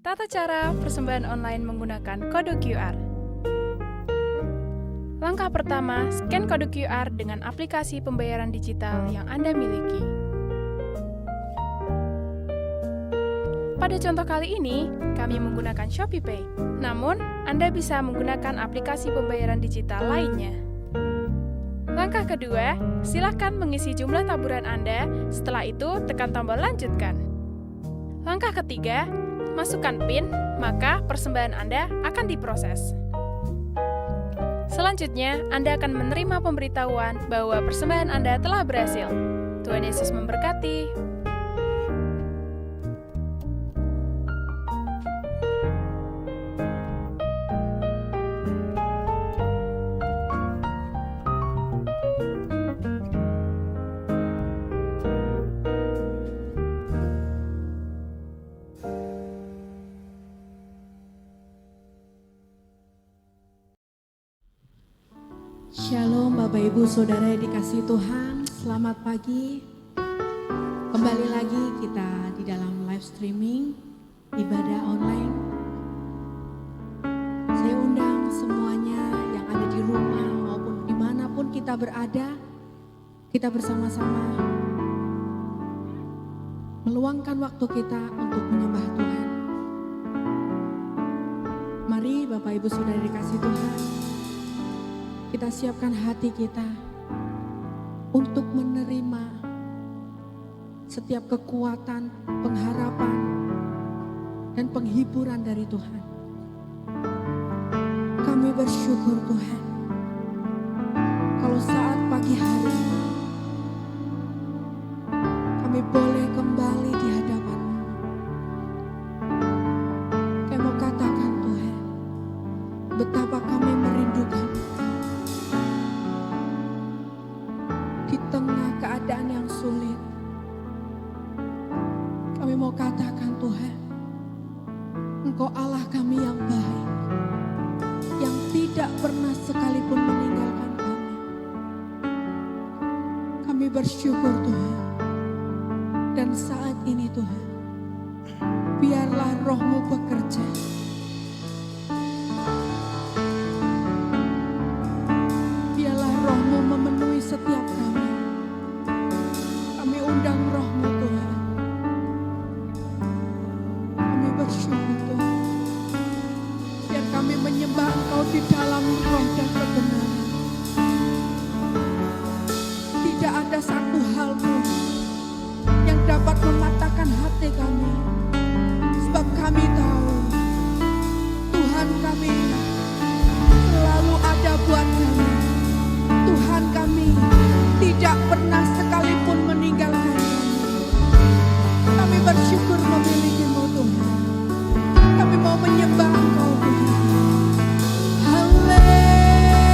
Tata cara persembahan online menggunakan kode QR. Langkah pertama, scan kode QR dengan aplikasi pembayaran digital yang Anda miliki. Pada contoh kali ini, kami menggunakan ShopeePay. Namun, Anda bisa menggunakan aplikasi pembayaran digital lainnya. Langkah kedua, silakan mengisi jumlah taburan Anda. Setelah itu, tekan tombol lanjutkan. Langkah ketiga, masukkan PIN, maka persembahan Anda akan diproses. Selanjutnya, Anda akan menerima pemberitahuan bahwa persembahan Anda telah berhasil. Tuhan Yesus memberkati. Shalom Bapak Ibu Saudara yang dikasihi Tuhan, selamat pagi. Kembali lagi kita di dalam live streaming ibadah online. Saya undang semuanya yang ada di rumah maupun dimanapun kita berada, kita bersama-sama meluangkan waktu kita untuk menyembah Tuhan. Mari Bapak Ibu Saudara yang dikasihi Tuhan, kita siapkan hati kita untuk menerima setiap kekuatan, pengharapan, dan penghiburan dari Tuhan. Kami bersyukur Tuhan, kalau saat pagi hari ini kami boleh kembali di hadapan-Mu. Kami mau katakan Tuhan, betapa kami merindukan di tengah keadaan yang sulit. Kami mau katakan Tuhan, Engkau Allah kami yang baik, yang tidak pernah sekalipun meninggalkan kami. Kami bersyukur Tuhan. Dan saat ini Tuhan, biarlah Roh-Mu bekerja. Biarlah Roh-Mu memenuhi setiap kami. Kami undang Roh-Mu Tuhan. Kami bersyukur Tuhan. Biar kami menyembah Engkau di dalam roh dan kebenaran. Tidak ada satu hal pun yang dapat mematahkan hati kami. Sebab kami tahu Tuhan kami selalu ada buat kami. Tuhan kami tidak pernah sekalipun meninggalkan kami. Kami bersyukur memiliki-Mu Tuhan. Kami mau menyembah Engkau Tuhan. Haleluya.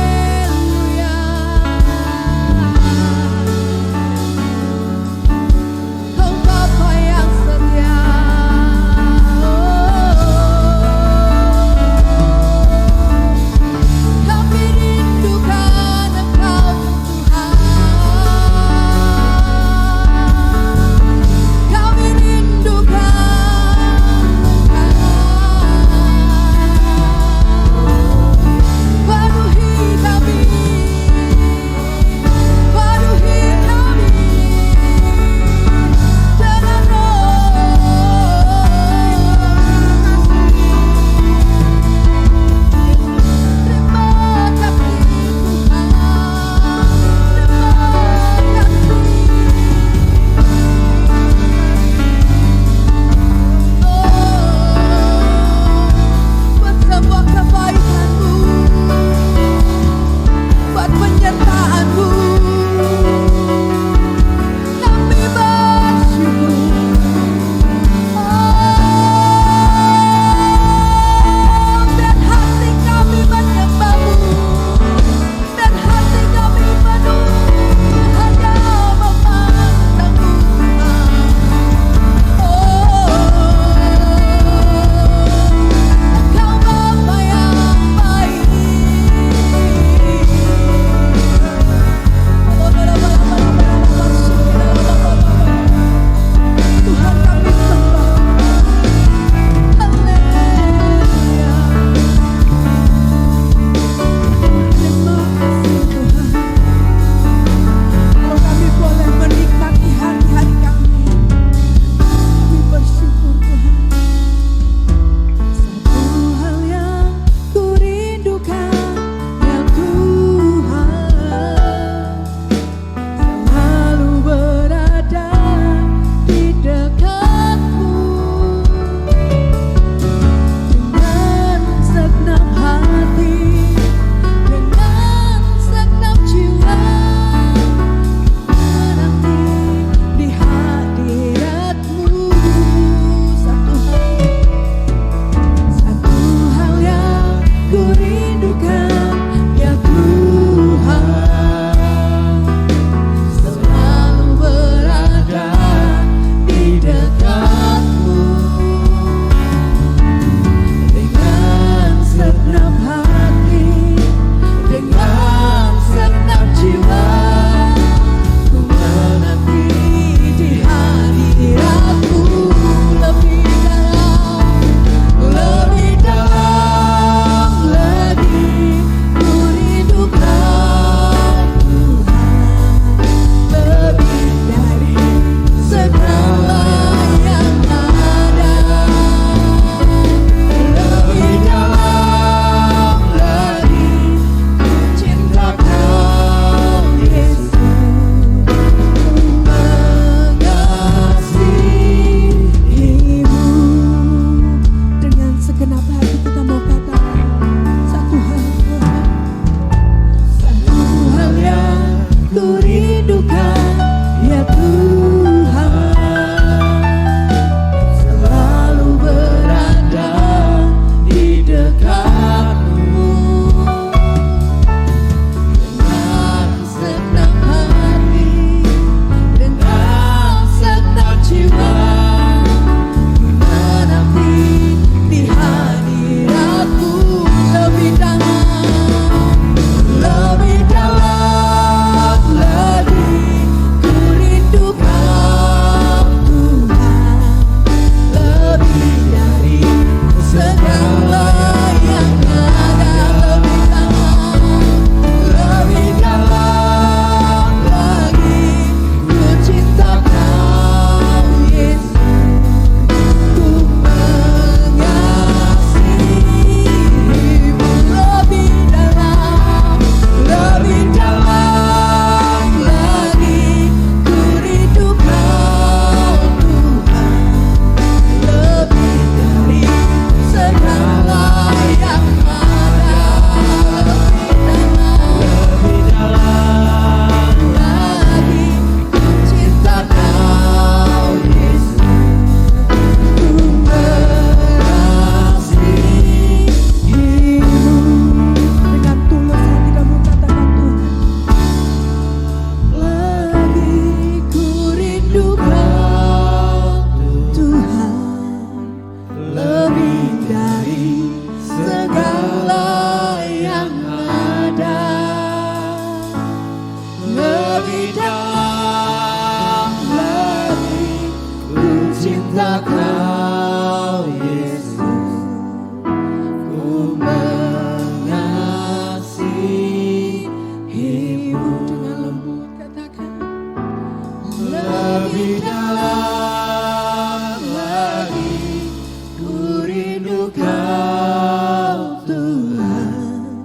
Engkau Tuhan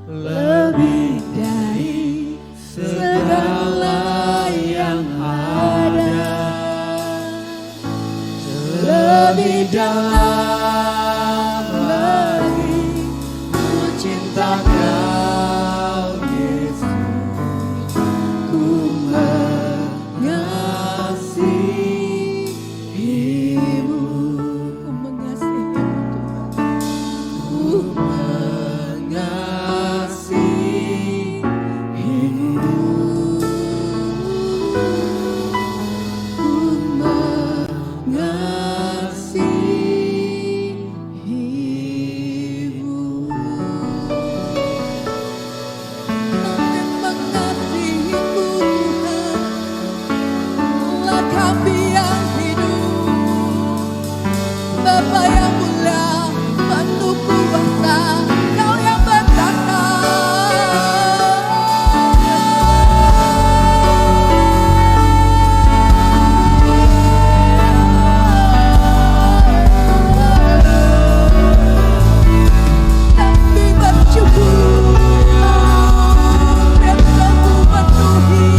lebih dari segala yang ada, lebih dalam lagi ku cinta Kau Yesus, ku mengasihimu, ku mengasihimu Bapa yang mulia, penuh kuasa, Kau yang bertata. Kami bersyukur, biar Kau memenuhi.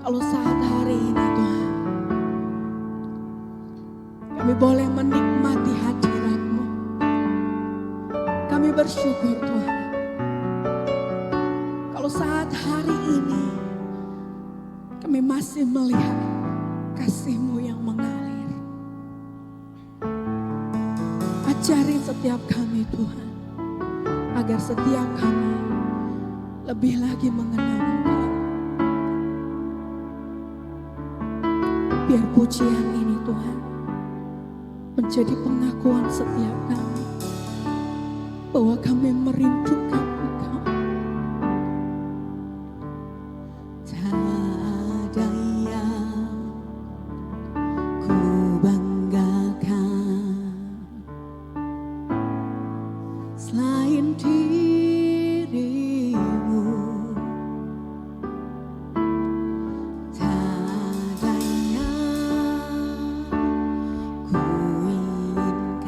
Kalau saat hari ini Tuhan, kami boleh menikmati hadirat-Mu. Kami bersyukur Tuhan. Kalau saat hari ini kami masih melihat kasih-Mu yang mengalir. Ajari setiap kami Tuhan, agar setiap kami lebih lagi mengenal Engkau. Biar pujian ini Tuhan menjadi pengakuan setiap kami bahwa kami merindukan Engkau. Tak ada yang ku banggakan selain diri-Mu. Tak ada yang ku inginkan,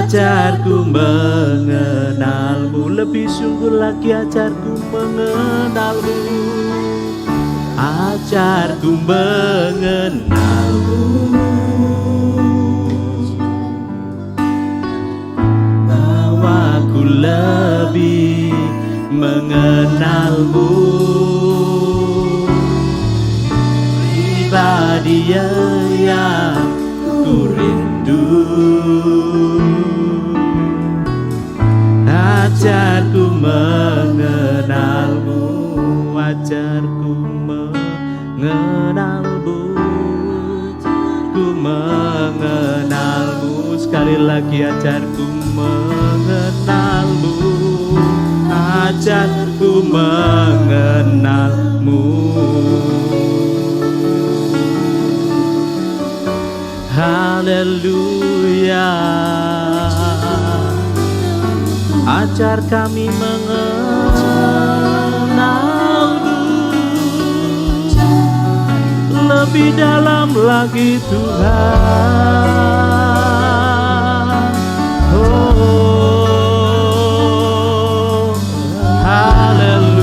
Ajarku mengenalmu, lebih sungguh lagi ajarku mengenalmu. Ajarku mengenalmu, bahwa ku lebih mengenalmu. Pribadi yang ku rindu, ajarku mengenalmu, ajarku mengenalmu, ku mengenalmu. Sekali lagi ajarku mengenalmu, ajarku mengenalmu. Haleluya. Ajar kami mengenalmu lebih dalam lagi Tuhan. Oh, haleluya.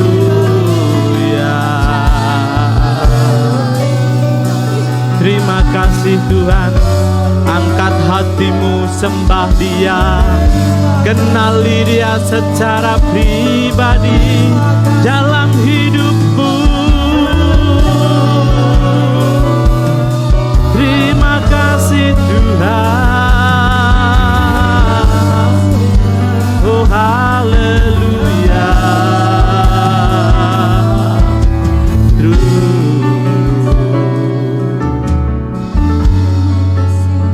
Terima kasih Tuhan. Angkat hatimu, sembah Dia, kenali Dia secara pribadi dalam hidupmu. Terima kasih Tuhan. Oh haleluya.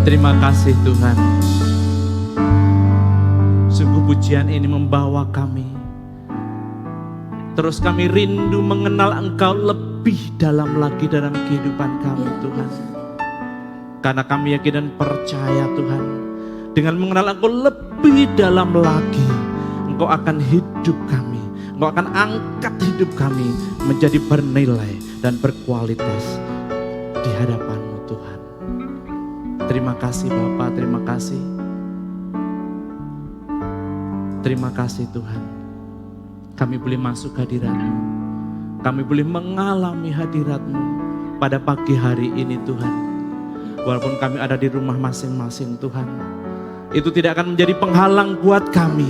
Terima kasih Tuhan. Sungguh pujian ini membawa kami. Terus kami rindu mengenal Engkau lebih dalam lagi dalam kehidupan kami Tuhan. Karena kami yakin dan percaya Tuhan, dengan mengenal Engkau lebih dalam lagi, Engkau akan hidup kami. Engkau akan angkat hidup kami menjadi bernilai dan berkualitas di hadapan-Mu Tuhan. Terima kasih Bapa, terima kasih. Terima kasih Tuhan. Kami boleh masuk hadirat-Mu. Kami boleh mengalami hadirat-Mu pada pagi hari ini Tuhan. Walaupun kami ada di rumah masing-masing Tuhan, itu tidak akan menjadi penghalang buat kami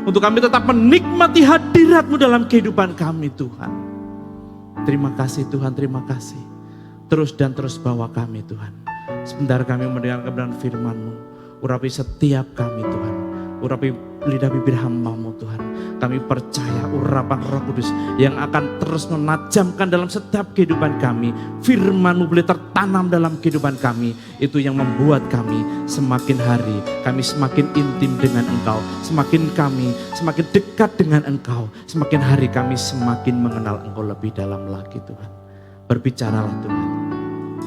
untuk kami tetap menikmati hadirat-Mu dalam kehidupan kami Tuhan. Terima kasih Tuhan, terima kasih. Terus dan terus bawa kami Tuhan. Sebentar kami mendengar kebenaran firman-Mu. Urapi setiap kami Tuhan. Urapi lidah bibir hamba-Mu Tuhan. Kami percaya urapan Roh Kudus yang akan terus menajamkan dalam setiap kehidupan kami. Firman-Mu boleh tertanam dalam kehidupan kami. Itu yang membuat kami semakin hari kami semakin intim dengan Engkau. Semakin kami semakin dekat dengan Engkau. Semakin hari kami semakin mengenal Engkau lebih dalam lagi Tuhan. Berbicaralah Tuhan.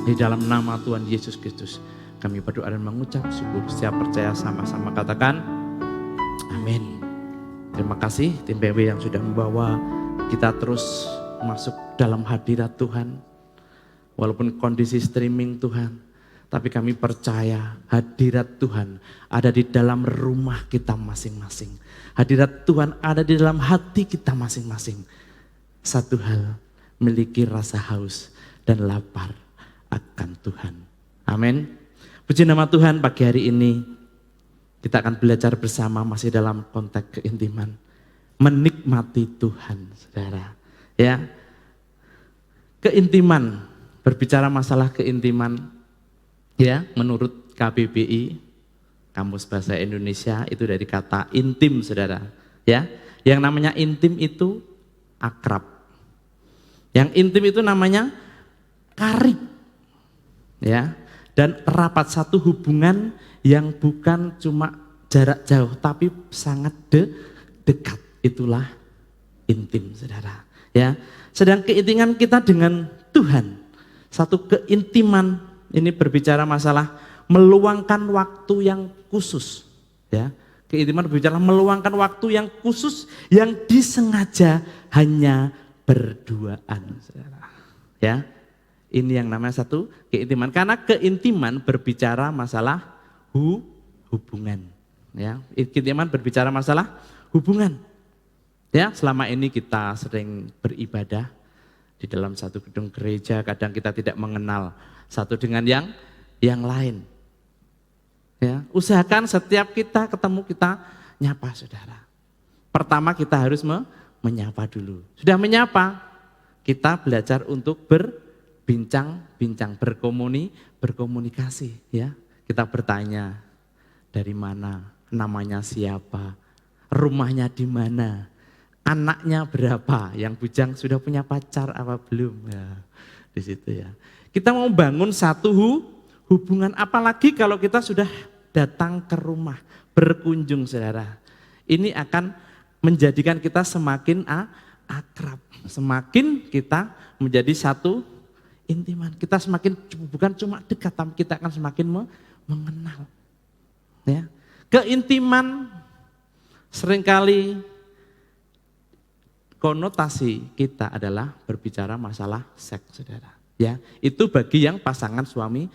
Di dalam nama Tuhan Yesus Kristus kami berdoa dan mengucap syukur. Siap percaya sama-sama katakan amin. Terima kasih tim PW yang sudah membawa kita terus masuk dalam hadirat Tuhan. Walaupun kondisi streaming Tuhan, tapi kami percaya hadirat Tuhan ada di dalam rumah kita masing-masing. Hadirat Tuhan ada di dalam hati kita masing-masing. Satu hal, memiliki rasa haus dan lapar akan Tuhan. Amin. Puji nama Tuhan, pagi hari ini kita akan belajar bersama masih dalam konteks keintiman. Menikmati Tuhan, saudara. Ya, keintiman, berbicara masalah keintiman, ya, menurut KBBI, Kamus Bahasa Indonesia, itu dari kata intim, saudara. Ya, yang namanya intim itu akrab. Yang intim itu namanya karib. Ya, dan rapat, satu hubungan yang bukan cuma jarak jauh tapi sangat dekat, itulah intim saudara ya. Sedang keintiman kita dengan Tuhan, satu keintiman ini berbicara masalah meluangkan waktu yang khusus ya. Keintiman berbicara meluangkan waktu yang khusus yang disengaja hanya berduaan saudara ya. Ini yang namanya satu keintiman. Karena keintiman berbicara masalah hubungan. Ya, keintiman berbicara masalah hubungan. Ya, selama ini kita sering beribadah di dalam satu gedung gereja, kadang kita tidak mengenal satu dengan yang lain. Ya, usahakan setiap kita ketemu kita nyapa saudara. Pertama kita harus menyapa dulu. Sudah menyapa, kita belajar untuk berbincang-bincang, berkomunikasi. Ya, kita bertanya dari mana, namanya siapa, rumahnya di mana, anaknya berapa, yang bujang sudah punya pacar apa belum, ya, di situ ya. Kita mau bangun satu hubungan, apalagi kalau kita sudah datang ke rumah, berkunjung saudara. Ini akan menjadikan kita semakin akrab, semakin kita menjadi satu intiman. Kita semakin bukan cuma dekat, tapi kita akan semakin mengenal. Ya, keintiman seringkali konotasi kita adalah berbicara masalah seks, saudara. Ya, itu bagi yang pasangan suami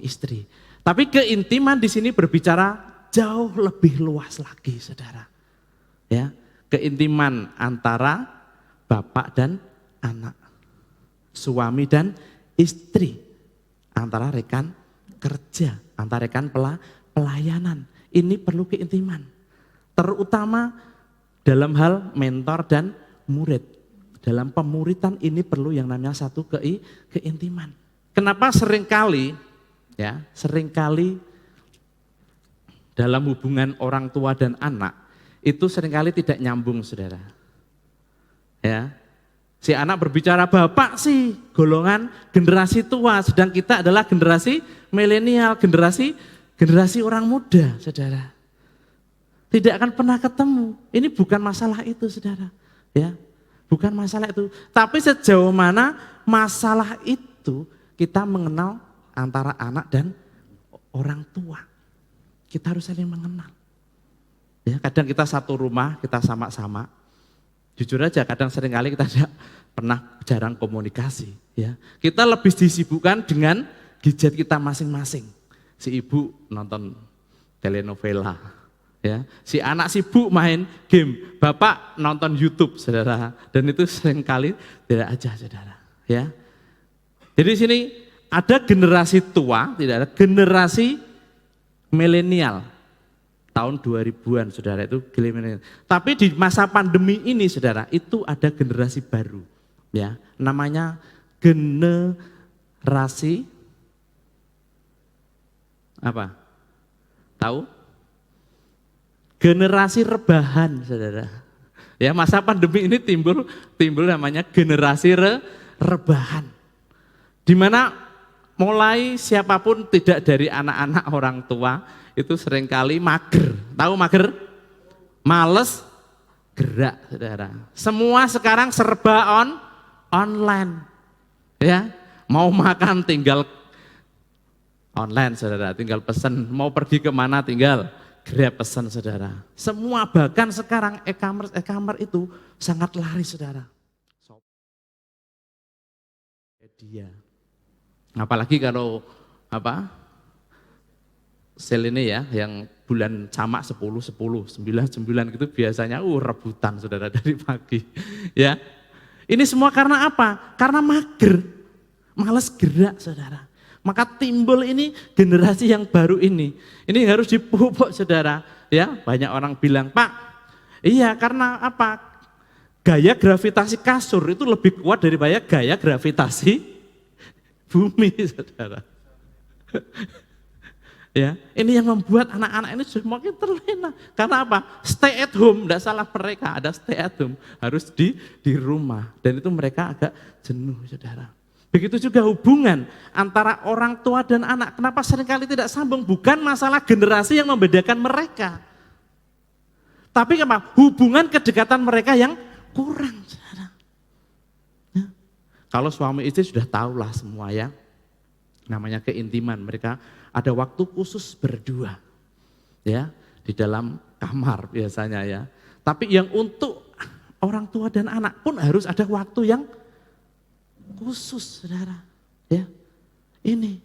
istri. Tapi keintiman di sini berbicara jauh lebih luas lagi, saudara. Ya, keintiman antara bapak dan anak, suami dan istri, antara rekan kerja, antara rekan pelayanan. Ini perlu keintiman. Terutama dalam hal mentor dan murid. Dalam pemuritan ini perlu yang namanya satu keintiman. Kenapa seringkali dalam hubungan orang tua dan anak itu seringkali tidak nyambung, saudara. Ya, si anak berbicara bapak sih golongan generasi tua, sedang kita adalah generasi milenial, generasi orang muda, saudara. Tidak akan pernah ketemu. Ini bukan masalah itu, saudara. Ya, bukan masalah itu. Tapi sejauh mana masalah itu kita mengenal antara anak dan orang tua. Kita harus saling mengenal. Ya, kadang kita satu rumah, kita sama-sama. Jujur aja, kadang seringkali kita tidak pernah jarang komunikasi. Ya, kita lebih disibukkan dengan gadget kita masing-masing. Si ibu nonton telenovela, ya, si anak sibuk main game, bapak nonton YouTube, saudara. Dan itu seringkali tidak aja, saudara. Ya, jadi di sini ada generasi tua, tidak ada generasi milenial. Tahun 2000-an, saudara, itu milenial. Tapi di masa pandemi ini, saudara, itu ada generasi baru, ya, namanya generasi apa? Tahu? Generasi rebahan, saudara. Ya, masa pandemi ini timbul namanya generasi rebahan. Di mana mulai siapapun tidak dari anak-anak orang tua itu seringkali mager. Tahu mager? Males gerak, saudara. Semua sekarang serba online. Ya, mau makan tinggal online, saudara, tinggal pesan, mau pergi kemana tinggal Grab pesan, saudara. Semua bahkan sekarang e-commerce itu sangat laris, saudara. Dia. Apalagi kalau sale ini ya, yang bulan sama 10, 9 gitu biasanya rebutan, saudara, dari pagi. Ya, ini semua karena apa? Karena mager, malas gerak, saudara. Maka timbul ini generasi yang baru ini harus dipupuk, saudara. Ya, banyak orang bilang, Pak, iya karena apa? Gaya gravitasi kasur itu lebih kuat daripada gaya gravitasi bumi, saudara. Ya, ini yang membuat anak-anak ini semakin terlena. Karena apa? Stay at home, tidak salah mereka, ada stay at home, harus di rumah. Dan itu mereka agak jenuh, saudara. Begitu juga hubungan antara orang tua dan anak. Kenapa seringkali tidak sambung? Bukan masalah generasi yang membedakan mereka. Tapi apa? Hubungan kedekatan mereka yang kurang, saudara. Ya. Kalau suami istri sudah tahulah semua, ya. Namanya keintiman, mereka ada waktu khusus berdua, ya, di dalam kamar biasanya, ya. Tapi yang untuk orang tua dan anak pun harus ada waktu yang khusus, saudara. Ya, ini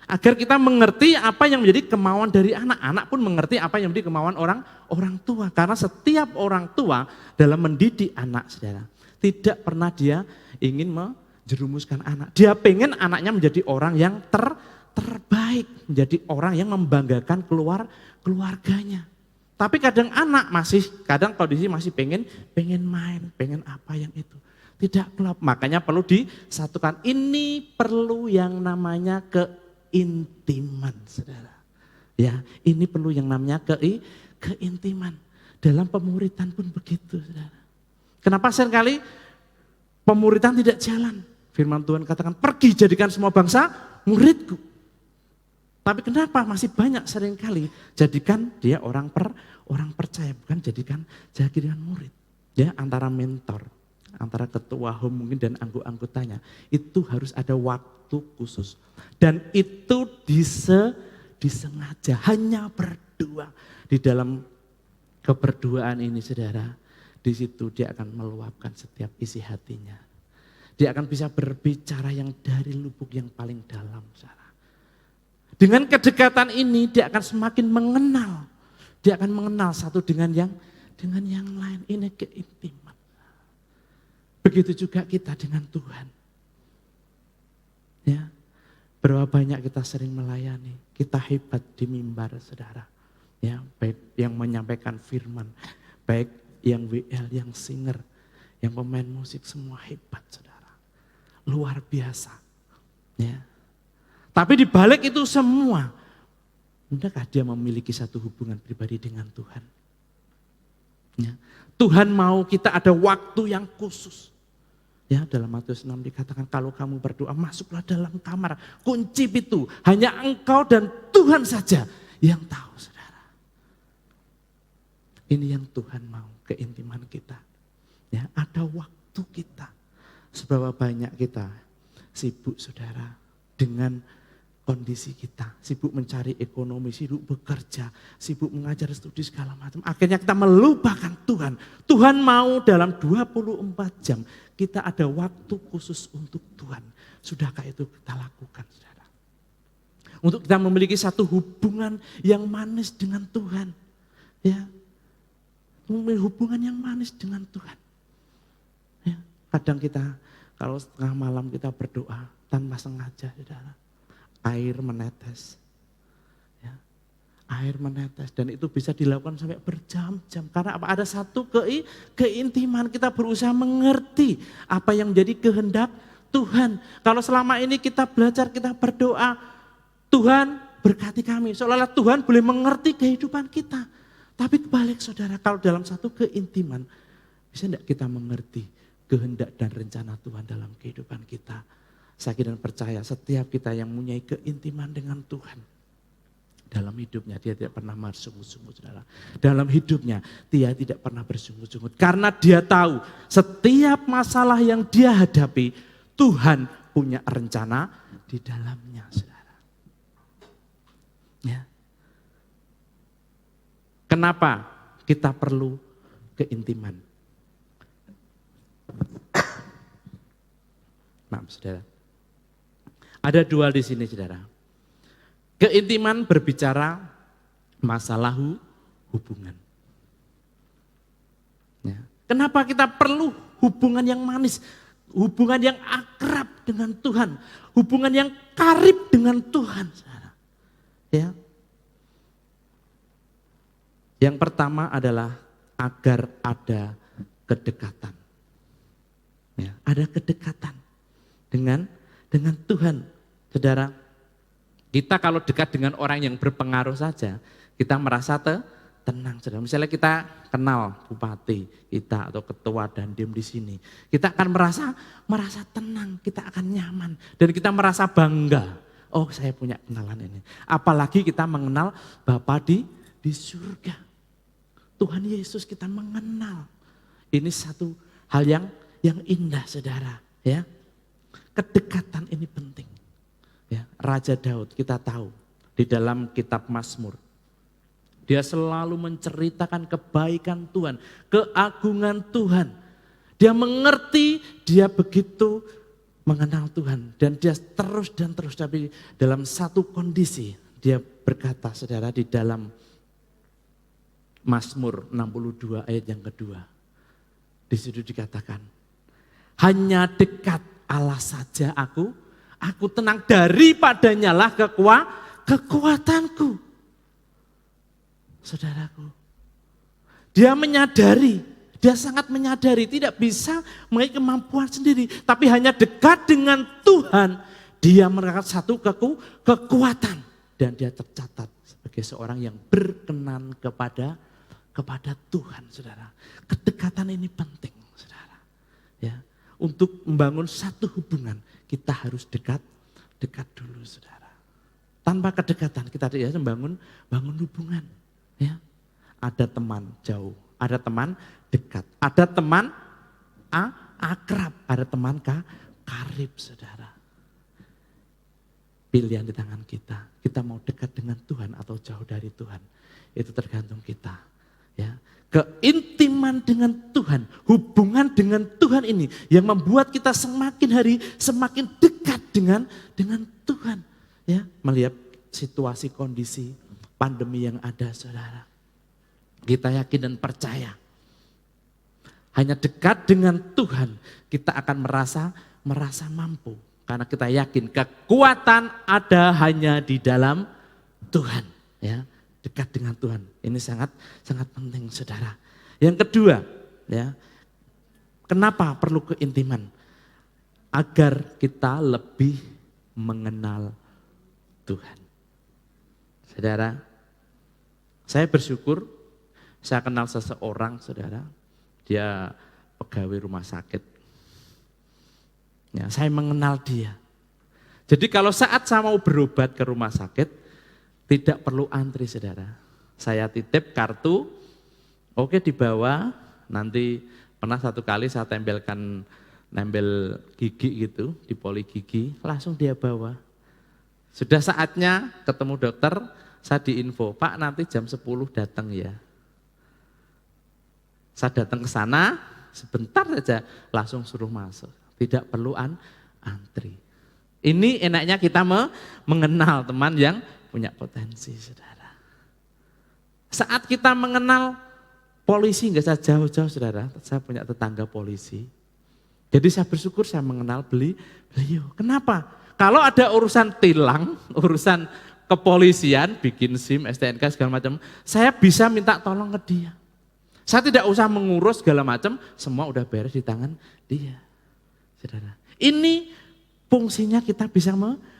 Agar kita mengerti apa yang menjadi kemauan dari anak. Anak pun mengerti apa yang menjadi kemauan orang tua. Karena setiap orang tua dalam mendidik anak, saudara, tidak pernah dia ingin menjerumuskan anak. Dia pengen anaknya menjadi orang yang terbaik. Menjadi orang yang membanggakan keluarganya. Tapi kadang anak kadang kondisi masih pengen main, pengen apa yang itu. Tidak klop, makanya perlu disatukan. Ini perlu yang namanya keintiman, saudara. Ya, ini perlu yang namanya keintiman. Dalam pemuritan pun begitu, saudara. Kenapa seringkali pemuritan tidak jalan? Firman Tuhan katakan, pergi jadikan semua bangsa muridku. Tapi kenapa masih banyak seringkali jadikan dia orang percaya, bukan jadikan murid. Ya, antara mentor, antara ketua home mungkin dan anggotanya, itu harus ada waktu khusus. Dan itu disengaja, hanya berdua. Di dalam keberduaan ini, saudara, di situ dia akan meluapkan setiap isi hatinya. Dia akan bisa berbicara yang dari lubuk yang paling dalam, saudara. Dengan kedekatan ini dia akan semakin mengenal. Dia akan mengenal satu dengan yang lain. Ini keintiman. Begitu juga kita dengan Tuhan. Ya, berapa banyak kita sering melayani, kita hebat di mimbar, saudara. Ya, baik yang menyampaikan firman, baik yang WL, yang singer, yang pemain musik, semua hebat, saudara. Luar biasa. Ya. Tapi di balik itu semua, mudahkah dia memiliki satu hubungan pribadi dengan Tuhan? Ya. Tuhan mau kita ada waktu yang khusus. Ya, dalam Matius 6 dikatakan kalau kamu berdoa masuklah dalam kamar, kunci pintu, hanya engkau dan Tuhan saja yang tahu, saudara. Ini yang Tuhan mau, keintiman kita. Ya, ada waktu kita. Seberapa banyak kita sibuk, saudara, dengan kondisi kita, sibuk mencari ekonomi, sibuk bekerja, sibuk mengajar studi segala macam. Akhirnya kita melupakan Tuhan. Tuhan mau dalam 24 jam kita ada waktu khusus untuk Tuhan. Sudahkah itu kita lakukan, saudara? Untuk kita memiliki satu hubungan yang manis dengan Tuhan. Ya, memiliki hubungan yang manis dengan Tuhan. Ya, kadang kita kalau setengah malam kita berdoa tanpa sengaja, saudara. Air menetes, ya, air menetes, dan itu bisa dilakukan sampai berjam-jam. Karena apa? Ada satu keintiman, kita berusaha mengerti apa yang menjadi kehendak Tuhan. Kalau selama ini kita belajar, kita berdoa, Tuhan berkati kami, seolah-olah Tuhan boleh mengerti kehidupan kita. Tapi kebalik, saudara, kalau dalam satu keintiman, bisa enggak kita mengerti kehendak dan rencana Tuhan dalam kehidupan kita? Saya kira dan percaya setiap kita yang mempunyai keintiman dengan Tuhan, dalam hidupnya dia tidak pernah bersungut-sungut, saudara. Dalam hidupnya dia tidak pernah bersungut-sungut. Karena dia tahu setiap masalah yang dia hadapi, Tuhan punya rencana di dalamnya, saudara. Ya. Kenapa kita perlu keintiman? Maaf, saudara. Ada dua di sini, saudara. Keintiman berbicara masalah hubungan. Ya. Kenapa kita perlu hubungan yang manis, hubungan yang akrab dengan Tuhan, hubungan yang karib dengan Tuhan, saudara. Ya. Yang pertama adalah agar ada kedekatan. Ya, ada kedekatan dengan Tuhan. Saudara, kita kalau dekat dengan orang yang berpengaruh saja, kita merasa tenang. Saudara, misalnya kita kenal bupati kita atau ketua Dandim di sini, kita akan merasa tenang, kita akan nyaman dan kita merasa bangga. Oh, saya punya kenalan ini. Apalagi kita mengenal Bapa di surga. Tuhan Yesus kita mengenal. Ini satu hal yang indah, saudara, ya. Kedekatan ini penting. Ya, Raja Daud kita tahu di dalam kitab Mazmur. Dia selalu menceritakan kebaikan Tuhan, keagungan Tuhan. Dia mengerti, dia begitu mengenal Tuhan dan dia terus dan terus, tapi dalam satu kondisi dia berkata, saudara, di dalam Mazmur 62 ayat yang kedua, di situ dikatakan, hanya dekat Allah saja aku tenang, daripadanya lah kekuatanku. Saudaraku, dia menyadari, dia sangat menyadari tidak bisa memiliki kemampuan sendiri, tapi hanya dekat dengan Tuhan, dia mendapatkan satu kekuatan. Dan dia tercatat sebagai seorang yang berkenan kepada Tuhan, saudara. Kedekatan ini penting, saudara. Ya, untuk membangun satu hubungan, kita harus dekat dulu, saudara. Tanpa kedekatan kita tidak bisa membangun hubungan. Ya, ada teman jauh, ada teman dekat, ada teman akrab, ada teman karib, saudara. Pilihan di tangan kita. Kita mau dekat dengan Tuhan atau jauh dari Tuhan. Itu tergantung kita. Ya, keintiman dengan Tuhan, hubungan dengan Tuhan ini yang membuat kita semakin hari semakin dekat dengan Tuhan. Ya, melihat situasi kondisi pandemi yang ada, saudara. Kita yakin dan percaya. Hanya dekat dengan Tuhan kita akan merasa mampu. Karena kita yakin kekuatan ada hanya di dalam Tuhan. Ya, dekat dengan Tuhan. Ini sangat penting, saudara. Yang kedua, ya, kenapa perlu keintiman? Agar kita lebih mengenal Tuhan. Saudara, saya bersyukur saya kenal seseorang, saudara. Dia pegawai rumah sakit. Ya, saya mengenal dia. Jadi kalau saat saya mau berobat ke rumah sakit, tidak perlu antri, saudara. Saya titip kartu, oke, dibawa. Nanti pernah satu kali saya nempel gigi gitu, di poli gigi, langsung dia bawa. Sudah saatnya ketemu dokter, saya diinfo, Pak nanti jam 10 datang ya. Saya datang ke sana, sebentar saja langsung suruh masuk. Tidak perlu antri. Ini enaknya kita mengenal teman yang punya potensi, saudara. Saat kita mengenal polisi, nggak usah jauh-jauh, saudara. Saya punya tetangga polisi. Jadi saya bersyukur saya mengenal beliau. Kenapa? Kalau ada urusan tilang, urusan kepolisian, bikin SIM, STNK segala macam, saya bisa minta tolong ke dia. Saya tidak usah mengurus segala macam, semua udah beres di tangan dia. Saudara, ini fungsinya kita bisa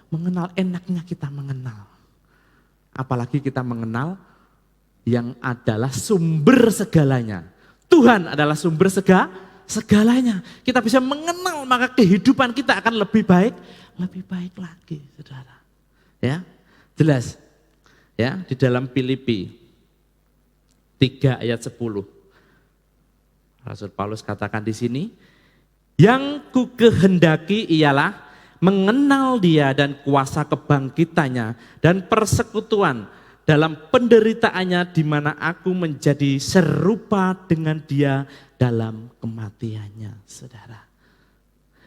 mengenal, enaknya kita mengenal. Apalagi kita mengenal yang adalah sumber segalanya. Tuhan adalah sumber segalanya. Kita bisa mengenal, maka kehidupan kita akan lebih baik lagi, saudara. Ya, jelas. Ya, di dalam Filipi 3 ayat 10. Rasul Paulus katakan di sini, yang ku kehendaki ialah mengenal dia dan kuasa kebangkitannya dan persekutuan dalam penderitaannya di mana aku menjadi serupa dengan dia dalam kematiannya, saudara.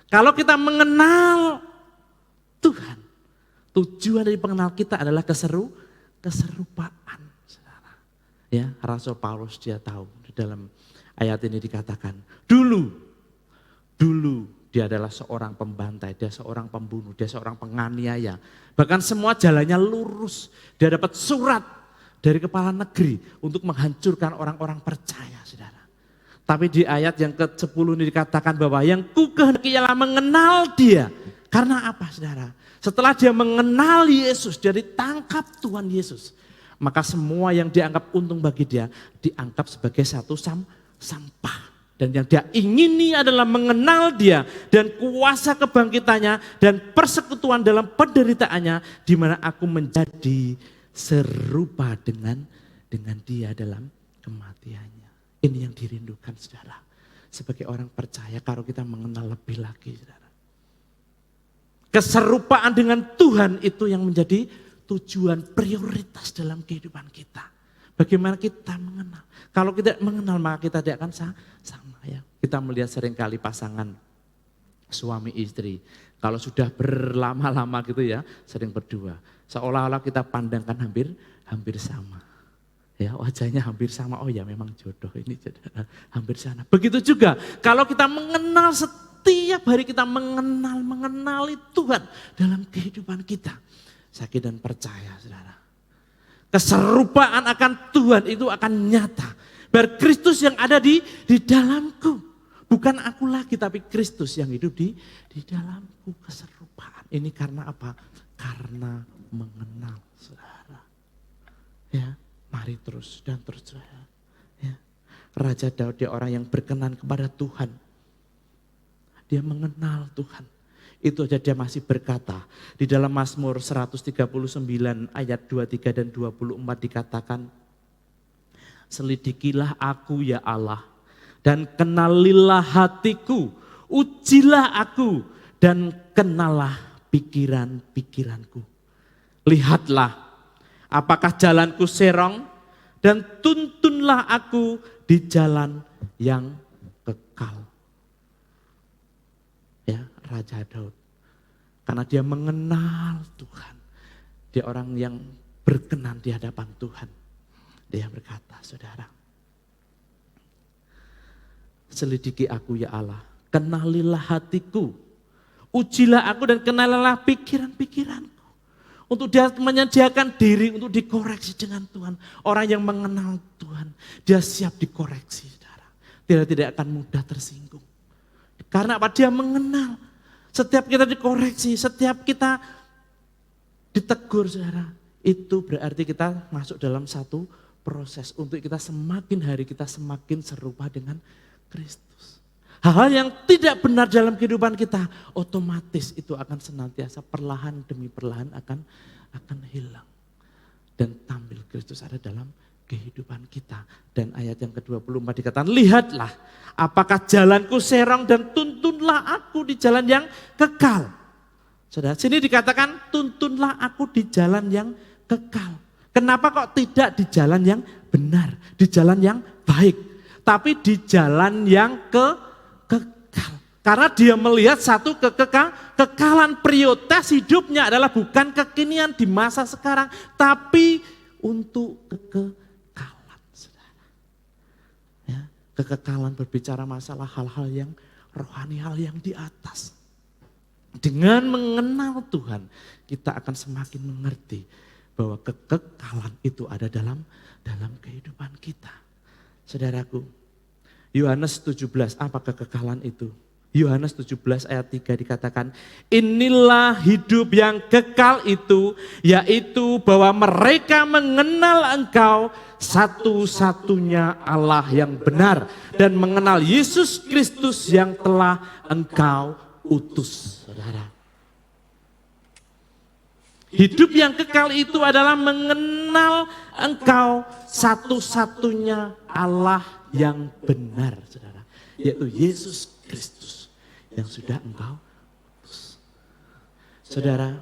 Kalau kita mengenal Tuhan, tujuan dari pengenal kita adalah keserupaan, saudara. Ya, Rasul Paulus dia tahu di dalam ayat ini dikatakan, dulu dia adalah seorang pembantai, dia seorang pembunuh, dia seorang penganiaya. Bahkan semua jalannya lurus. Dia dapat surat dari kepala negeri untuk menghancurkan orang-orang percaya, saudara. Tapi di ayat yang ke-10 ini dikatakan bahwa yang ku kehendaki ialah mengenal dia. Karena apa, saudara? Setelah dia mengenal Yesus, dia ditangkap Tuhan Yesus. Maka semua yang dianggap untung bagi dia, dianggap sebagai satu sampah. Dan yang dia ingini adalah mengenal dia dan kuasa kebangkitannya dan persekutuan dalam penderitaannya di mana aku menjadi serupa dengan dia dalam kematiannya. Ini yang dirindukan, saudara. Sebagai orang percaya kalau kita mengenal lebih lagi, saudara. Keserupaan dengan Tuhan itu yang menjadi tujuan prioritas dalam kehidupan kita. Bagaimana kita mengenal. Kalau kita mengenal maka kita tidak akan sama, ya. Kita melihat seringkali pasangan suami istri. Kalau sudah berlama-lama gitu ya, sering berdua. Seolah-olah kita pandangkan hampir sama. Ya, wajahnya hampir sama. Oh ya, memang jodoh ini hampir sama. Begitu juga kalau kita mengenal, setiap hari kita mengenali Tuhan dalam kehidupan kita. Saya yakin dan percaya, saudara. Keserupaan akan Tuhan itu akan nyata. Biar Kristus yang ada di dalamku. Bukan aku lagi, tapi Kristus yang hidup di dalamku. Keserupaan. Ini karena apa? Karena mengenal, saudara. Ya, mari terus dan terus, saudara. Ya. Raja Daud dia orang yang berkenan kepada Tuhan. Dia mengenal Tuhan. Itu aja dia masih berkata. Di dalam Mazmur 139 ayat 23 dan 24 dikatakan, selidikilah aku ya Allah, dan kenalilah hatiku, ujilah aku, dan kenalah pikiran-pikiranku. Lihatlah, apakah jalanku serong, dan tuntunlah aku di jalan yang kekal. Ya, Raja Daud. Karena dia mengenal Tuhan. Dia orang yang berkenan di hadapan Tuhan. Dia berkata, saudara, selidiki aku ya Allah, kenalilah hatiku, ujilah aku dan kenalilah pikiran-pikiranku. Untuk dia menyediakan diri untuk dikoreksi dengan Tuhan. Orang yang mengenal Tuhan, dia siap dikoreksi, saudara. Dia tidak akan mudah tersinggung. Karena apa? Dia mengenal. Setiap kita dikoreksi, setiap kita ditegur, saudara, itu berarti kita masuk dalam satu proses untuk kita semakin hari kita semakin serupa dengan Kristus. Hal-hal yang tidak benar dalam kehidupan kita, otomatis itu akan senantiasa perlahan demi perlahan akan hilang. Dan tampil Kristus ada dalam kehidupan kita. Dan ayat yang ke-24 dikatakan, lihatlah apakah jalanku serong dan tuntunlah aku di jalan yang kekal. Saudara, sini dikatakan tuntunlah aku di jalan yang kekal. Kenapa kok tidak di jalan yang benar, di jalan yang baik, tapi di jalan yang kekal. Karena dia melihat satu kekekalan, prioritas hidupnya adalah bukan kekinian di masa sekarang, tapi untuk kekekalan. Ya, kekekalan berbicara masalah hal-hal yang rohani, hal yang di atas. Dengan mengenal Tuhan, kita akan semakin mengerti bahwa kekekalan itu ada dalam kehidupan kita. Saudaraku, Yohanes 17, apa kekekalan itu? Yohanes 17 ayat 3 dikatakan, inilah hidup yang kekal itu, yaitu bahwa mereka mengenal Engkau satu-satunya Allah yang benar, dan mengenal Yesus Kristus yang telah Engkau utus. Saudara, hidup yang kekal itu adalah mengenal Engkau satu-satunya Allah yang benar, saudara, yaitu Yesus Kristus yang sudah Engkau utus. Saudara,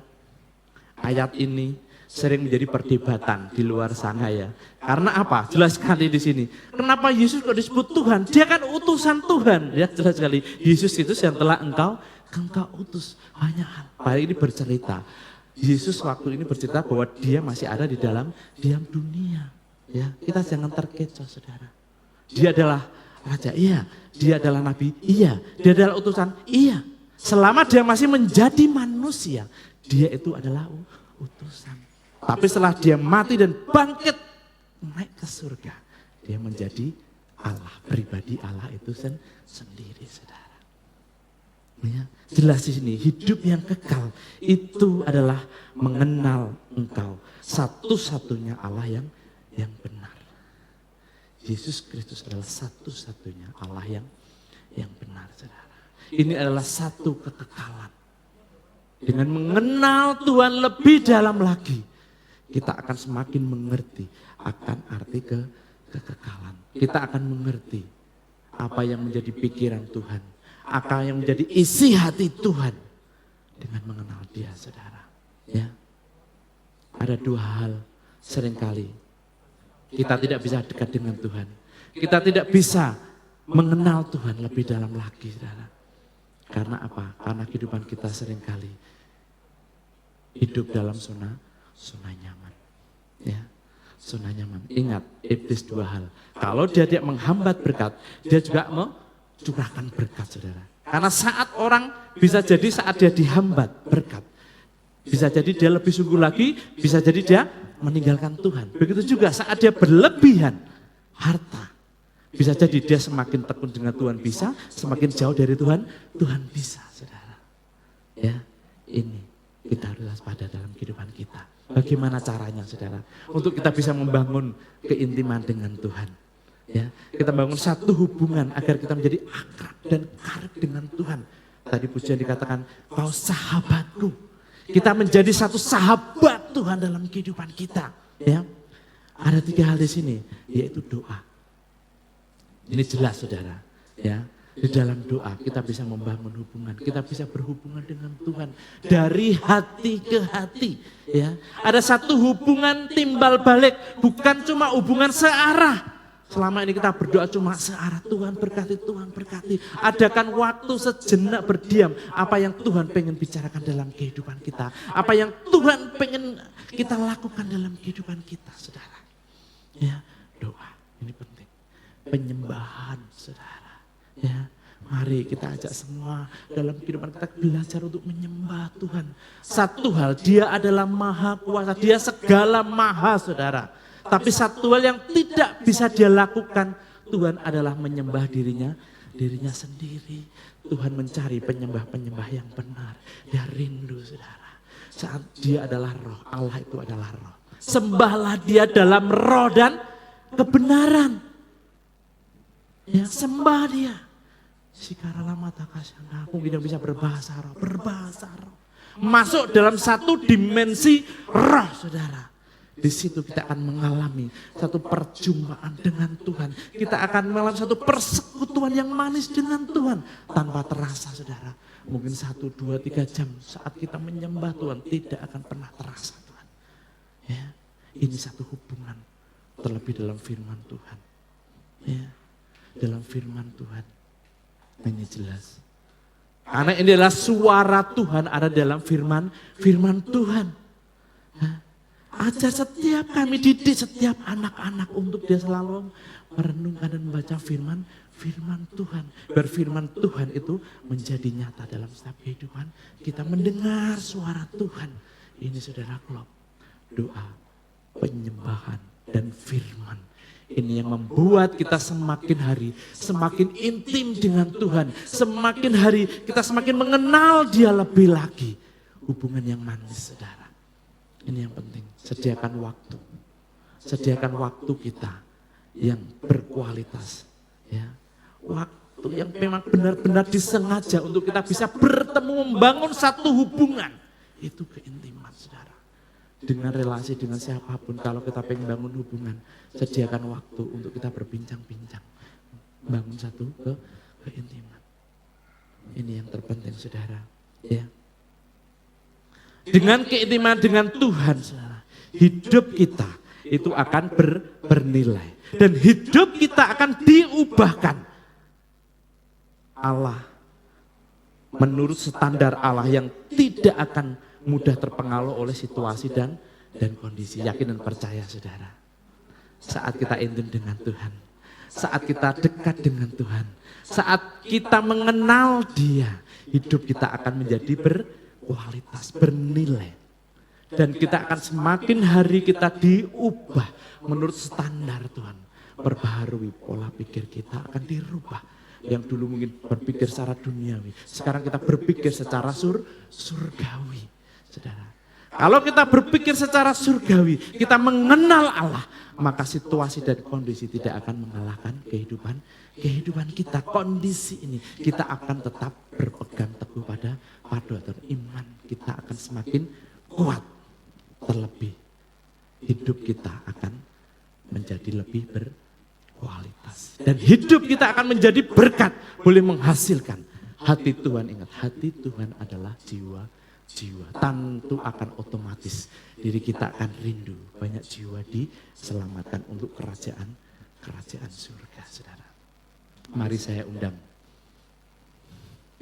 ayat ini sering menjadi perdebatan di luar sana ya. Karena apa? Jelas sekali di sini. Kenapa Yesus kok disebut Tuhan? Dia kan utusan Tuhan, ya jelas sekali. Yesus itu yang telah Engkau utus. Banyak hal. Hari ini bercerita. Yesus waktu ini bercerita bahwa dia masih ada di dalam diam dunia. Ya, kita jangan terkecoh, saudara. Dia adalah raja, iya. Dia adalah nabi, iya. Dia adalah utusan, iya. Selama dia masih menjadi manusia, dia itu adalah utusan. Tapi setelah dia mati dan bangkit, naik ke surga, dia menjadi Allah, pribadi Allah itu sendiri, saudara. Ya, jelas di sini, hidup yang kekal itu adalah mengenal Engkau, satu-satunya Allah yang benar. Yesus Kristus adalah satu-satunya Allah yang benar, saudara. Ini adalah satu kekekalan. Dengan mengenal Tuhan lebih dalam lagi, kita akan semakin mengerti akan arti kekekalan. Kita akan mengerti apa yang menjadi pikiran Tuhan, apa yang menjadi isi hati Tuhan dengan mengenal Dia, saudara. Ya, ada dua hal seringkali kita tidak bisa dekat dengan Tuhan. Kita tidak bisa mengenal Tuhan lebih dalam lagi, saudara. Karena apa? Karena kehidupan kita seringkali hidup dalam zona nyaman. Ya, zona nyaman. Ingat, iblis dua hal. Kalau dia menghambat berkat, dia juga mencurahkan berkat, saudara. Karena saat orang bisa jadi saat dia dihambat berkat, bisa jadi dia lebih sungguh lagi, bisa jadi dia meninggalkan Tuhan. Begitu juga saat dia berlebihan harta, bisa jadi dia semakin tekun dengan Tuhan bisa, semakin jauh dari Tuhan bisa, saudara. Ya, ini kita harus waspada dalam kehidupan kita. Bagaimana caranya, saudara? Untuk kita bisa membangun keintiman dengan Tuhan. Ya, kita bangun satu hubungan agar kita menjadi akrab dan karib dengan Tuhan. Tadi pujian dikatakan, kau sahabatku. Kita menjadi satu sahabat Tuhan dalam kehidupan kita. Ya, ada 3 hal di sini, yaitu doa. Ini jelas, saudara. Ya, di dalam doa kita bisa membangun hubungan, kita bisa berhubungan dengan Tuhan dari hati ke hati. Ya, ada satu hubungan timbal balik, bukan cuma hubungan searah. Selama ini kita berdoa cuma searah, Tuhan berkati, Tuhan berkati. Adakan waktu sejenak berdiam, apa yang Tuhan pengen bicarakan dalam kehidupan kita. Apa yang Tuhan pengen kita lakukan dalam kehidupan kita, saudara. Ya, doa, ini penting. Penyembahan, saudara. Ya, mari kita ajak semua dalam kehidupan kita belajar untuk menyembah Tuhan. Satu hal, dia adalah maha kuasa, dia segala maha, saudara. Tapi satu hal yang tidak bisa dia lakukan, Tuhan adalah menyembah dirinya sendiri. Tuhan mencari penyembah-penyembah yang benar. Dia rindu, saudara. Saat dia adalah roh, Allah itu adalah roh. Sembahlah dia dalam roh dan kebenaran. Ya, sembah dia. Sikarala mata kasyana, aku tidak bisa berbahasa roh. Masuk dalam satu dimensi roh, saudara. Di situ kita akan mengalami satu perjumpaan dengan Tuhan. Kita akan mengalami satu persekutuan yang manis dengan Tuhan. Tanpa terasa, saudara. Mungkin 1, 2, 3 jam saat kita menyembah Tuhan tidak akan pernah terasa, Tuhan. Ya, ini satu hubungan. Terlebih dalam firman Tuhan. Ya, dalam firman Tuhan. Ini jelas. Karena ini adalah suara Tuhan ada dalam firman Tuhan. Ya. Ajar setiap kami, didik setiap anak-anak untuk dia selalu merenungkan dan membaca firman Tuhan. Berfirman Tuhan itu menjadi nyata dalam setiap kehidupan. Kita mendengar suara Tuhan. Ini saudara klop, doa, penyembahan dan firman. Ini yang membuat kita semakin hari semakin intim dengan Tuhan. Semakin hari kita semakin mengenal dia lebih lagi. Hubungan yang manis, saudara. Ini yang penting, sediakan waktu. Sediakan waktu kita yang berkualitas. Ya. Waktu yang memang benar-benar disengaja untuk kita bisa bertemu, membangun satu hubungan. Itu keintiman, saudara. Dengan relasi dengan siapapun, kalau kita pengen bangun hubungan, sediakan waktu untuk kita berbincang-bincang. Bangun satu keintiman. Ini yang terpenting, saudara. Ya. Dengan keintiman dengan Tuhan, saudara, hidup kita itu akan bernilai. Dan hidup kita akan diubahkan. Allah menurut standar Allah yang tidak akan mudah terpengaruh oleh situasi dan kondisi. Yakin dan percaya, saudara. Saat kita intim dengan Tuhan, saat kita dekat dengan Tuhan, saat kita mengenal Dia, hidup kita akan menjadi berkualitas, bernilai. Dan kita akan semakin hari kita diubah menurut standar Tuhan. Perbaharui pola pikir kita akan dirubah. Yang dulu mungkin berpikir secara duniawi, sekarang kita berpikir secara surgawi. Saudara, kalau kita berpikir secara surgawi, kita mengenal Allah, maka situasi dan kondisi tidak akan mengalahkan kehidupan kita. Kondisi ini kita akan tetap berpegang teguh pada dan iman kita akan semakin kuat. Terlebih hidup kita akan menjadi lebih berkualitas. Dan hidup kita akan menjadi berkat, boleh menghasilkan. Hati Tuhan, ingat, hati Tuhan adalah jiwa. Tentu akan otomatis diri kita akan rindu banyak jiwa diselamatkan untuk kerajaan surga, saudara. Mari saya undang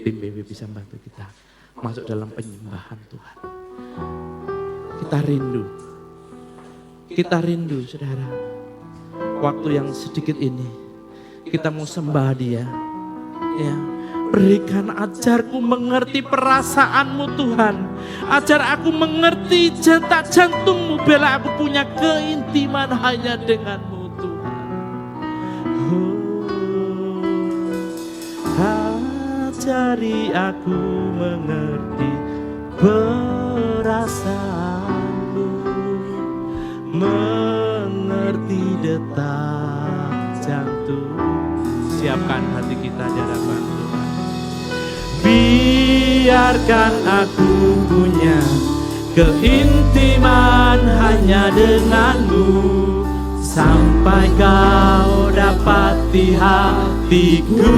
tim BB bisa bantu kita masuk dalam penyembahan Tuhan. Kita rindu saudara. Waktu yang sedikit ini kita mau sembah Dia. Ya, berikan ajarku mengerti perasaanmu Tuhan. Ajar aku mengerti detak jantungmu bila aku punya keintiman hanya denganmu Tuhan. Ajari aku mengerti perasaanmu, mengerti detak jantung. Siapkan hati kita di hadapan Tuhan. Biarkan aku punya keintiman hanya denganmu, sampai kau dapati hatiku.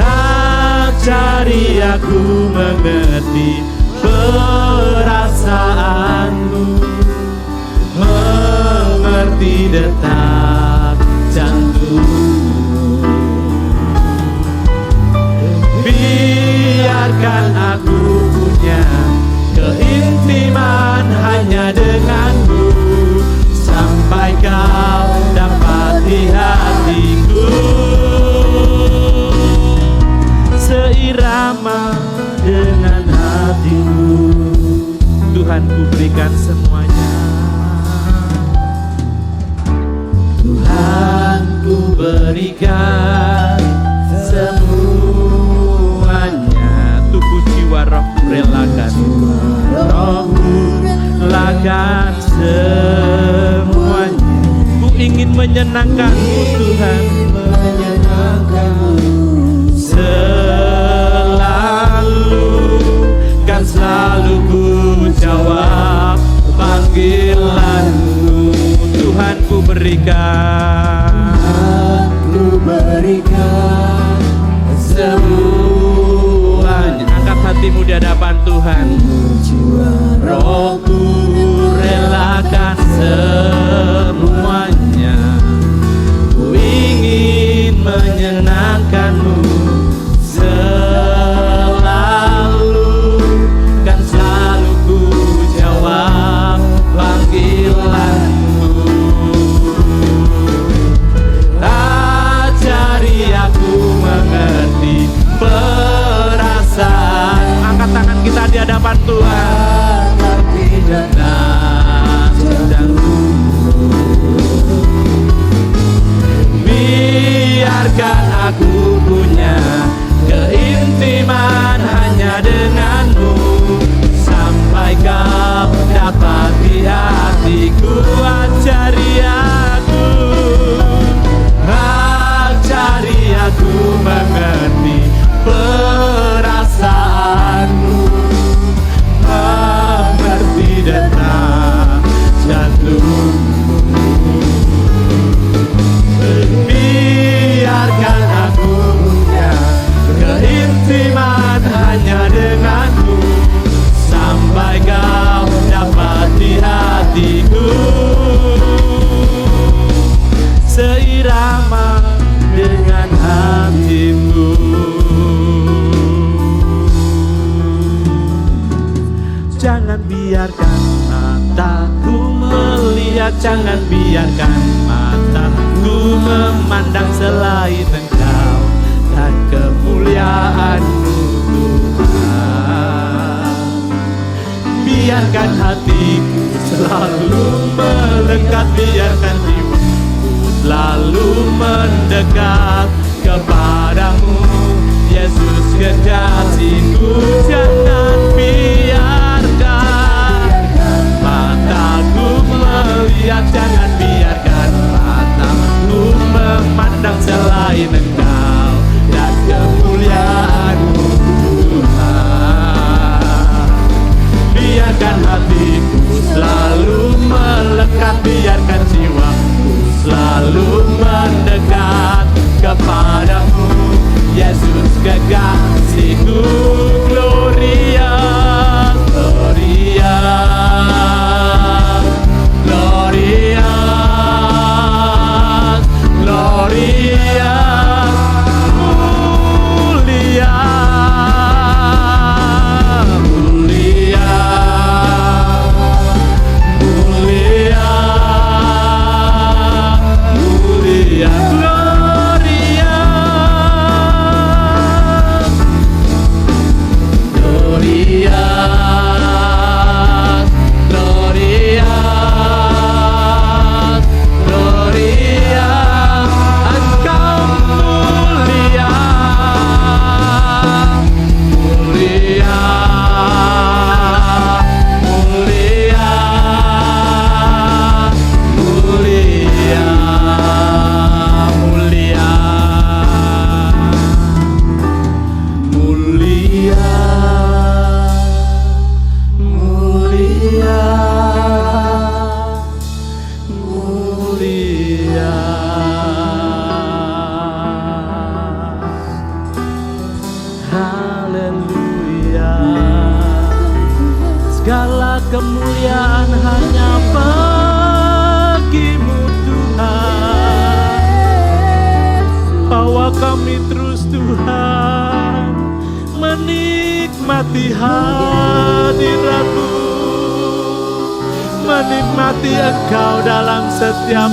Ajari aku mengerti perasaanmu, mengerti detak jantung. Biarkan aku punya keintiman hanya denganmu, sampai kau dapati hatiku. Seirama dengan hatimu, Tuhan ku berikan semuanya. Tuhan ku berikan semuanya. Tubuh jiwa rohku relakan, rohku relakan semuanya. Ku ingin menyenangkanmu Tuhan, selalu ku jawab panggilanmu. Tuhan ku berikan semuanya. Angkat hatimu di hadapan Tuhan. Rohku relakan semuanya. Ku ingin menyenangkanmu selalu, kan selalu ku jawab panggilanmu. Ajari aku mengerti perasaan. Angkat tangan kita di hadapan Tuhan. Biarkan aku punya keintiman hanya denganmu, sampai kau dapati hatiku. Ajari aku mengerti perasaanmu, mengerti detak jantungmu. Biarkan aku punya keintiman hanya denganmu, sampai kau dapati hatiku. Seirama dengan hatimu. Jangan biarkan mataku melihat, jangan biarkan mataku memandang selain Engkau dan kemuliaan-Mu Tuhan. Biarkan hatiku selalu melekat, biarkan jiwaku selalu mendekat kepadamu, Yesus kekasihku. Jangan biarkan mataku melihat, jangan biarkan mataku memandang selain Engkau dan kemuliaan-Mu Tuhan. Biarkan hatiku selalu melekat, biarkan jiwaku selalu mendekat kepadamu, Yesus kekasihku. Glory kemuliaan hanya bagi-Mu Tuhan. Bawa kami terus Tuhan menikmati hadirat-Mu, menikmati Engkau dalam setiap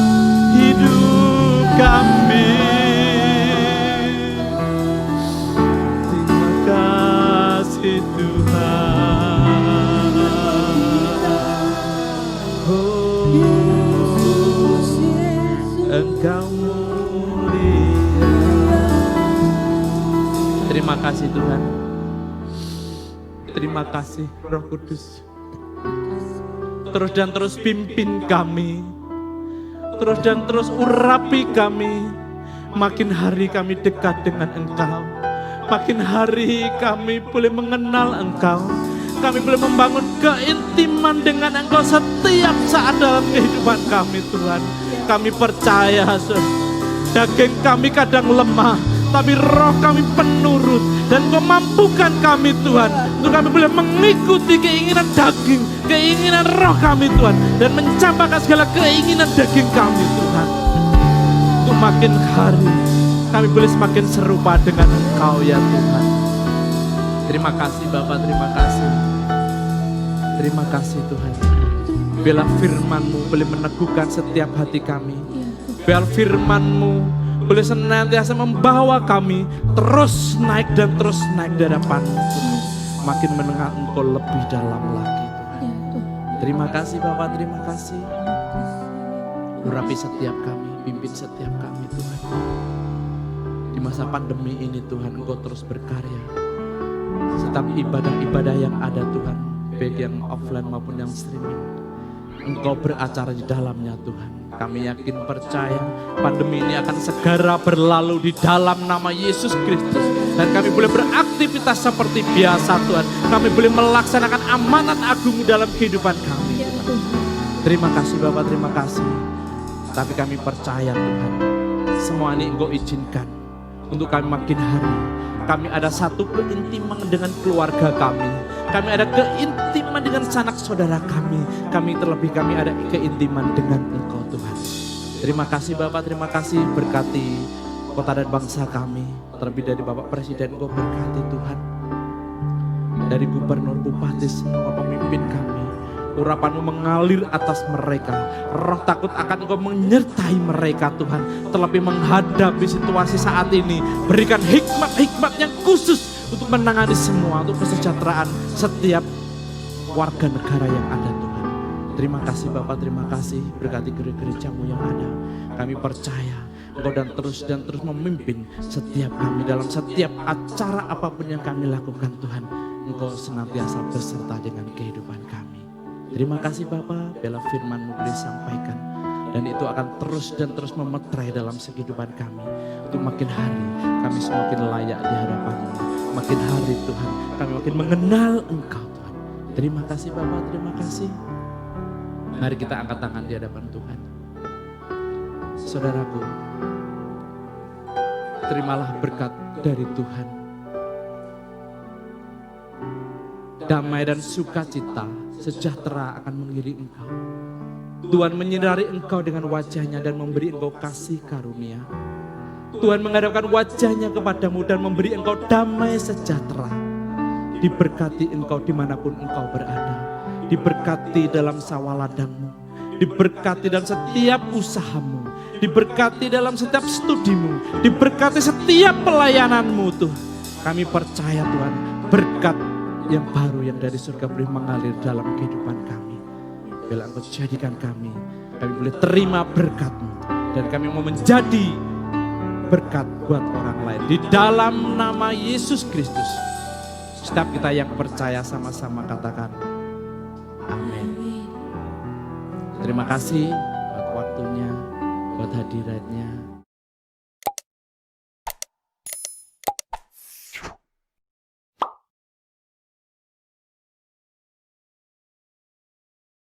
hidup kami. Terima kasih Tuhan. Oh, Engkau mulia. Terima kasih Tuhan. Terima kasih Roh Kudus. Terus dan terus pimpin kami. Terus dan terus urapi kami. Makin hari kami dekat dengan Engkau. Makin hari kami boleh mengenal Engkau. Kami boleh membangun keintiman dengan Engkau setiap saat dalam kehidupan kami Tuhan. Kami percaya daging kami kadang lemah, tapi roh kami penurut. Dan Kau mampukan kami Tuhan, untuk kami boleh mengikuti keinginan daging, keinginan roh kami Tuhan, dan mencampakkan segala keinginan daging kami Tuhan. Untuk makin hari kami boleh semakin serupa dengan Engkau ya Tuhan. Terima kasih Bapa, terima kasih. Terima kasih Tuhan. Biarlah firman-Mu boleh meneguhkan setiap hati kami. Biar firman-Mu boleh senantiasa membawa kami terus naik dan terus naik di hadapan-Mu Tuhan. Makin mendengar Engkau lebih dalam lagi Tuhan. Terima kasih Bapa, terima kasih. Urapi setiap kami, pimpin setiap kami Tuhan. Di masa pandemi ini Tuhan Engkau terus berkarya. Setiap ibadah-ibadah yang ada Tuhan, baik yang offline maupun yang streaming, Engkau beracara di dalamnya Tuhan. Kami yakin percaya pandemi ini akan segera berlalu di dalam nama Yesus Kristus. Dan kami boleh beraktivitas seperti biasa Tuhan. Kami boleh melaksanakan amanat agung dalam kehidupan kami Tuhan. Terima kasih Bapak, terima kasih. Tapi kami percaya Tuhan, semua ini Engkau izinkan untuk kami makin hari. Kami ada satu keintiman dengan keluarga kami. Kami ada keintiman dengan sanak saudara kami. Terlebih kami ada keintiman dengan Engkau Tuhan. Terima kasih Bapak, terima kasih. Berkati kota dan bangsa kami. Terlebih dari Bapak Presiden Engkau berkati Tuhan. Dari gubernur, bupati, semua pemimpin kami. Urapan-Mu mengalir atas mereka. Roh takut akan Engkau menyertai mereka Tuhan. Terlebih menghadapi situasi saat ini. Berikan hikmat-hikmat yang khusus untuk menangani semua, untuk kesejahteraan setiap warga negara yang ada Tuhan. Terima kasih Bapak, terima kasih. Berkati gereja-Mu yang ada. Kami percaya Engkau dan terus memimpin setiap kami dalam setiap acara apapun yang kami lakukan Tuhan. Engkau senantiasa beserta dengan kehidupan kami. Terima kasih Bapak, biarlah firman-Mu boleh sampaikan. Dan itu akan terus dan terus memeterai dalam kehidupan kami. Untuk makin hari kami semakin layak di hadapan-Mu. Makin hari Tuhan kami makin mengenal Engkau Tuhan. Terima kasih Bapak, terima kasih. Mari kita angkat tangan di hadapan Tuhan. Saudaraku, terimalah berkat dari Tuhan. Damai dan sukacita, sejahtera akan mengiringi engkau. Tuhan menyinari engkau dengan wajahnya dan memberi engkau kasih karunia. Tuhan menghadapkan wajahnya kepadamu dan memberi engkau damai sejahtera. Diberkati engkau dimanapun engkau berada. Diberkati dalam sawah ladangmu. Diberkati dalam setiap usahamu. Diberkati dalam setiap studimu. Diberkati setiap pelayananmu Tuhan. Kami percaya Tuhan, berkat yang baru yang dari surga boleh mengalir dalam kehidupan kami. Bila Engkau jadikan kami boleh terima berkat-Mu. Dan kami mau menjadi berkat buat orang lain. Di dalam nama Yesus Kristus. Setiap kita yang percaya sama-sama katakan amin. Terima kasih buat waktunya, buat hadiratnya.